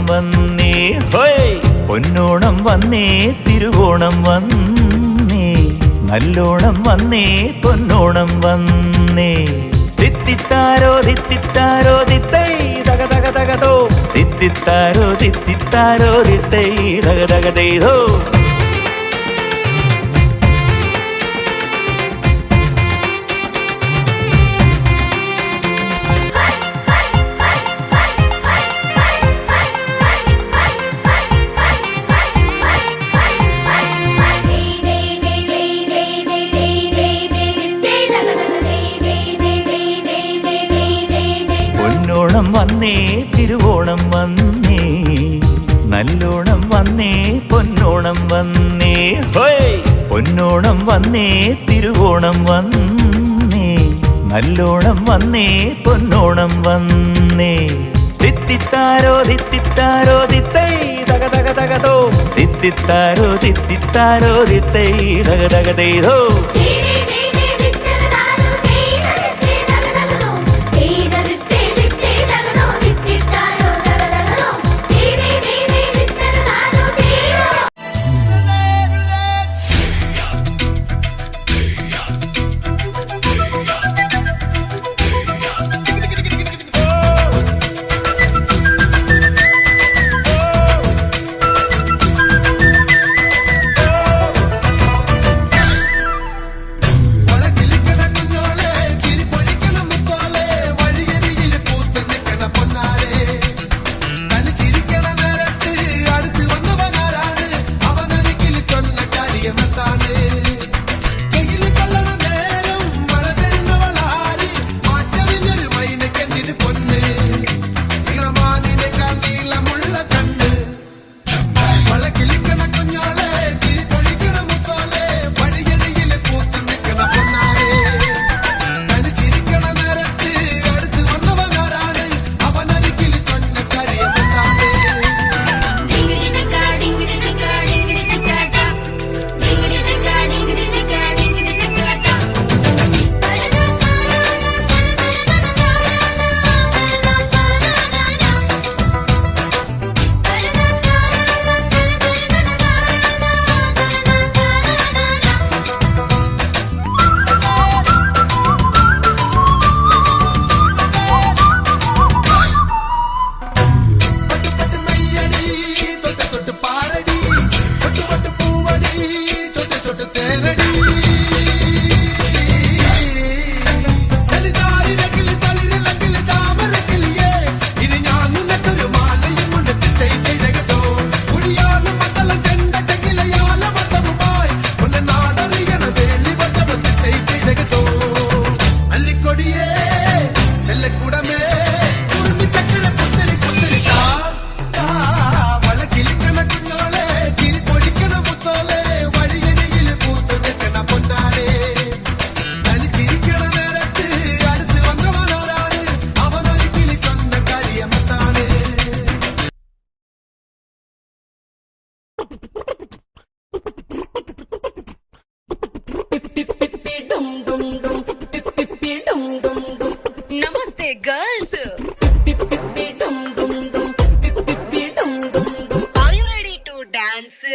വന്നേ ഹോയ് പൊന്നോണം വന്നേ തിരുവോണം വന്നേ നല്ലോണം വന്നേ പൊന്നോണം വന്നേ തിത്തിത്താരോ തിത്തിത്താരോ തിത്തൈ തക തക തകതോ തിത്തിത്താരോ തിത്തിത്താരോ തിത്തൈ തക തക തൈതോ പൊന്നോണം വന്നേ തിരുവോണം വന്നേ നല്ലോണം വന്നേ പൊന്നോണം വന്നേ ഹോയ് പൊന്നോണം വന്നേ തിരുവോണം വന്നേ നല്ലോണം വന്നേ പൊന്നോണം വന്നേ തിത്തിത്താരോ തിത്തിത്താരോ തിത്തൈ തക തക തകതോ തിത്തിത്താരോ തിത്തിത്താരോ തിത്തൈ തക തക തൈതോ Namaste, girls. Are you ready to dance?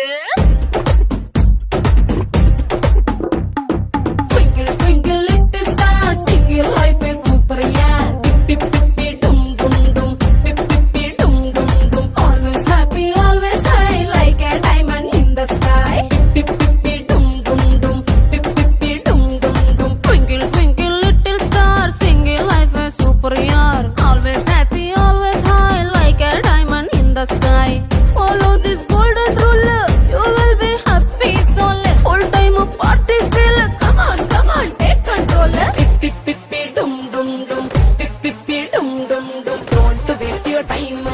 Twinkle, twinkle, little star, sing your life is super, yeah. Pip, pip, pip, dum, dum, dum. Pip, pip, pip, dum, dum, dum. Always happy, always high, like a diamond in the sky. Pip, pip, pip, dum, dum, dum. Pip, pip, pip, dum, dum, dum. Twinkle, twinkle, little star, sing your life is super, yeah. Always happy, always high, like a diamond in the sky. Follow this golden rule, you will be happy, so let full time of party feel. Come on, take control. Pip, pip, pip, pip, dum, dum, dum. Pip, pip, pip, dum, dum, dum. Don't waste your time.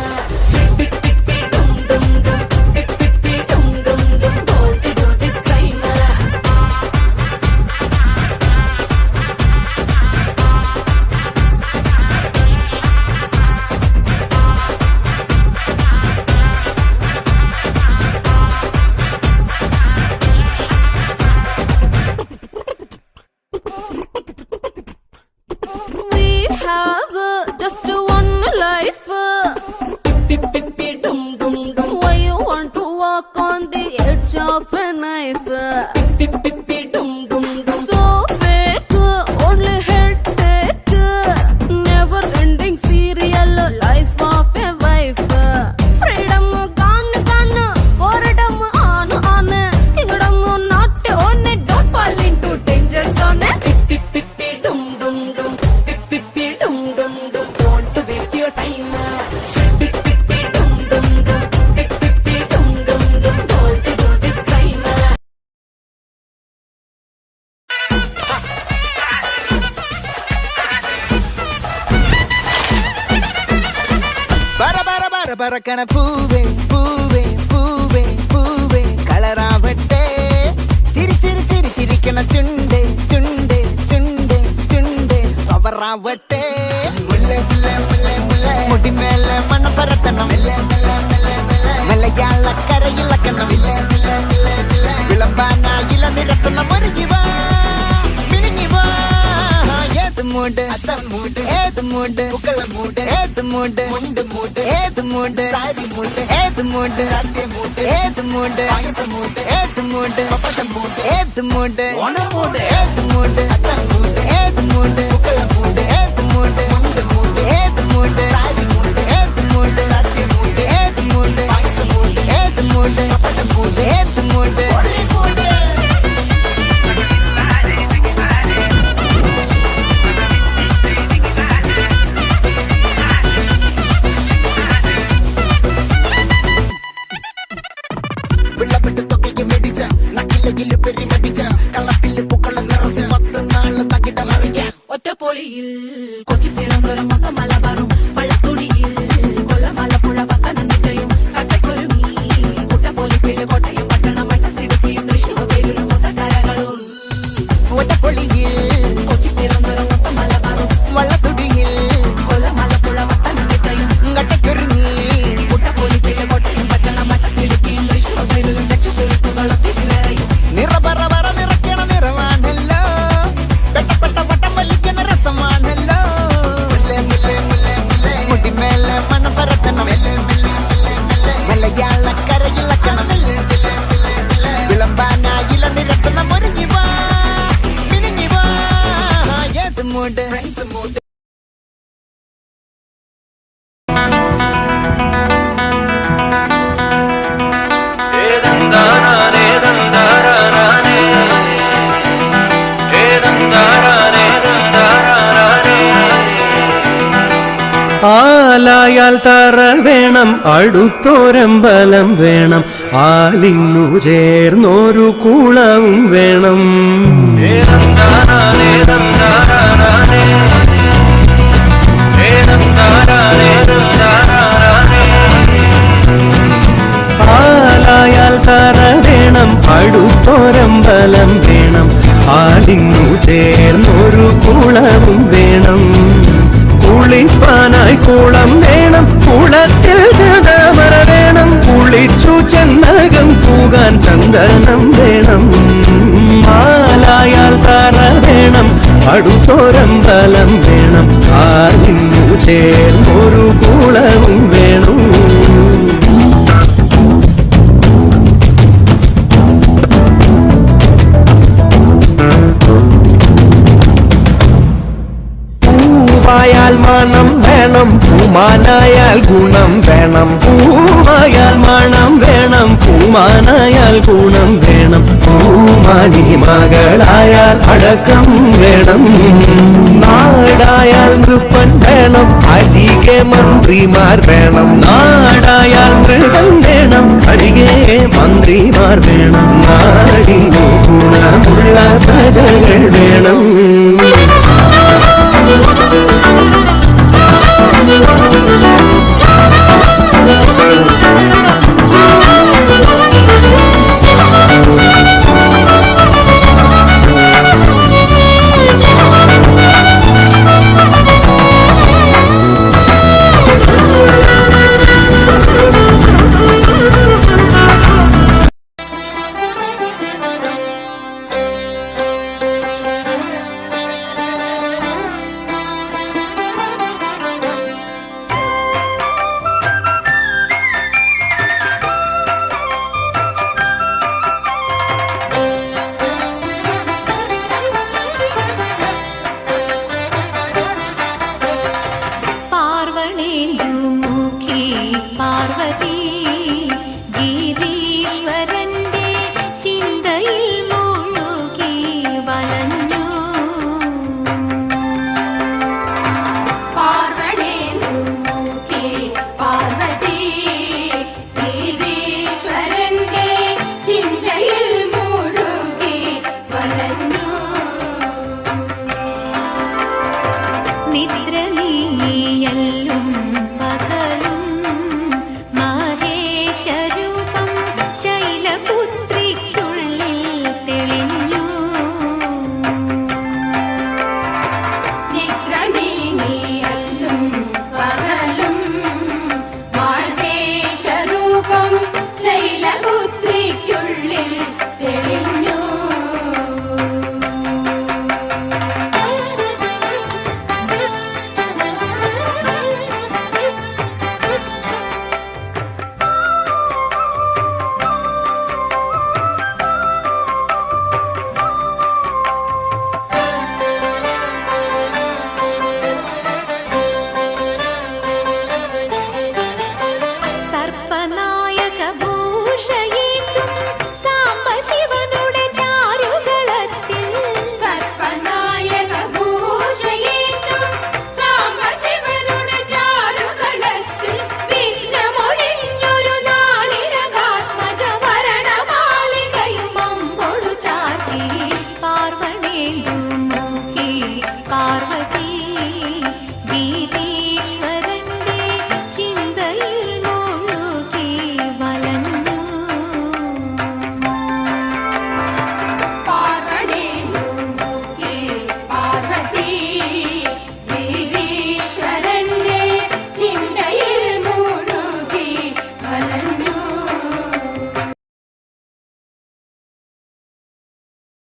Pip, pip, pip, pip, dum, dum, dum. Pip, pip, pip, dum, dum, dum. Don't do this crime. We have just one life. Pip, pip, pip, dum, walk on the edge of a knife. Pip pip pip dum dum dum. So fake, only headache. Never ending serial life of a wife. Freedom gone gone, boredom on on. Ingdom not on. Don't fall into danger zone. Pip pip pip dum dum dum. Pip pip pip dum dum dum. Don't waste your time. Pip pip pip dum dum dum. Pip pip pip dum dum dum. Don't do this crime. பர பர பர பறக்கன பூவே பூவே பூவே பூவே കളറാവട്ടെ ചിരി ചിരി ചിരി ചിരിക്കണ ചുണ്ടേ ചുണ്ടേ ചുണ്ടേ ചുണ്ടേ പവറാവട്ടെ മുല്ലേ മുല്ലേ മുല്ലേ മുല്ലേ മുടിമേലെ മണ്ണ പരത്തണം മലയാളക്കരയിലക്കണം വിളമ്പാനായില നിരത്തണം ഒരു ജീവ മിനിഞ്ഞി വാ ഏത് മൂട് മൂട് ഏത് മൂട് പുക്കള മൂട് ഏത് മൂട് മുണ്ട് മൂട് ഏത് മൂട് സാരി മൂട് ഏത് മൂട് സദ്യ മൂട് ഏത് മൂട് പായസ മൂട് ഏത് മൂട് പപ്പടം മൂട് ഏത് മൂട് ഓണമൂട് ഏത് മൂട് അത്തം മൂട് ഏത് മൂട് പുക്കള മൂട് ഏത് മൂട് മുണ്ട് മൂട് ഏത് മൂട് സാരി മൂട് ഏത് മൂട് സദ്യ മൂട് ഏത് മൂട് പായസ മൂട് ഏത് മൂട് പപ്പടം മൂട് ഏത് മൂട് മൂട് ഒറ്റപ്പൊളിയിൽ കൊച്ചി തിരുവനന്തപുരം മൊത്തം മലബാറും വള്ളത്തുടിയിൽ കൊല്ലം ആലപ്പുഴ പത്തനംതിട്ടയും കട്ടക്കൊരുങ്ങി കുട്ടപ്പൊലിപ്പിള്ളി കോട്ടയം പട്ടണം വട്ടത്തിടുക്കിയും തൃശ്ശൂർ പേരൂരും മൊത്തക്കരകളും ഒറ്റപ്പൊളിയിൽ കൊച്ചി തിരുവനന്തപുരം മൊത്തം മലബാറും വള്ളത്തുടിയിൽ കൊല്ലം ആലപ്പുഴ പത്തനംതിട്ടയും കട്ടക്കൊരുങ്ങി കുട്ടപ്പൊലിപ്പിള്ളി കോട്ടയം പട്ടണം വട്ടത്തിടുക്കിയും തൃശ്ശൂർ പേരൂരും ലക്ഷത്തിരുത്തുകളും തിരുവരയും നിറപറ പറ നിറയ്ക്കണ നിറവാണല്ലോ പെട്ടപ്പെട്ട വട്ടം വലിക്കണ രസമാണല്ലോ മുല്ലേ മുല്ലേ മുല്ലേ മുല്ലേ മുടിമേലെ മണം പരത്തണം മലയാളക്കരയിലക്കണം വിളമ്പാനായില നിരത്തണം ഒരു ജീവ മിനിഞ്ഞി വാ ഏത് മൂട് ഫ്രണ്ട്സ് മൂട് ആലായാൽ തറ വേണം അടുത്തോരമ്പലം വേണം ആലിന്നു ചേർന്നൊരു കുളവും വേണം ആലായാൽ തറ വേണം അടുത്തോരമ്പലം വേണം ആലിന്നു ചേർന്നൊരു കുളവും വേണം കുളിപ്പാനായി കുളം വേണം കുളത്തിൽ ചതമര വേണം കുളിച്ചു ചെന്നകം പൂകാൻ ചന്ദനം വേണം മാലായാൽ തറ വേണം അടുത്തോരമ്പലം വേണം ആലിന്നു ചേർന്നൊരു കുളവും വേണം പൂവായാൽ മണം വേണം പൂമാനായാൽ ഗുണം വേണം പൂവായാൽ മണം വേണം പൂമാനായാൽ ഗുണം വേണം പൂമാനി മകളായാൽ അടക്കം വേണം നാടായാൽ നൃപ്പൻ വേണം അരികെ മന്ത്രിമാർ വേണം നാടായാൽ മൃഗം വേണം അരികെ മന്ത്രിമാർ വേണം നാടിനു ഗുണമുള്ള പ്രജകൾ വേണം നിദ്ര നീയല്ലും പകലും മഹേശരൂപം ശൈലപുത്രിക്കുള്ളിൽ തെളിഞ്ഞു. നിദ്ര നീ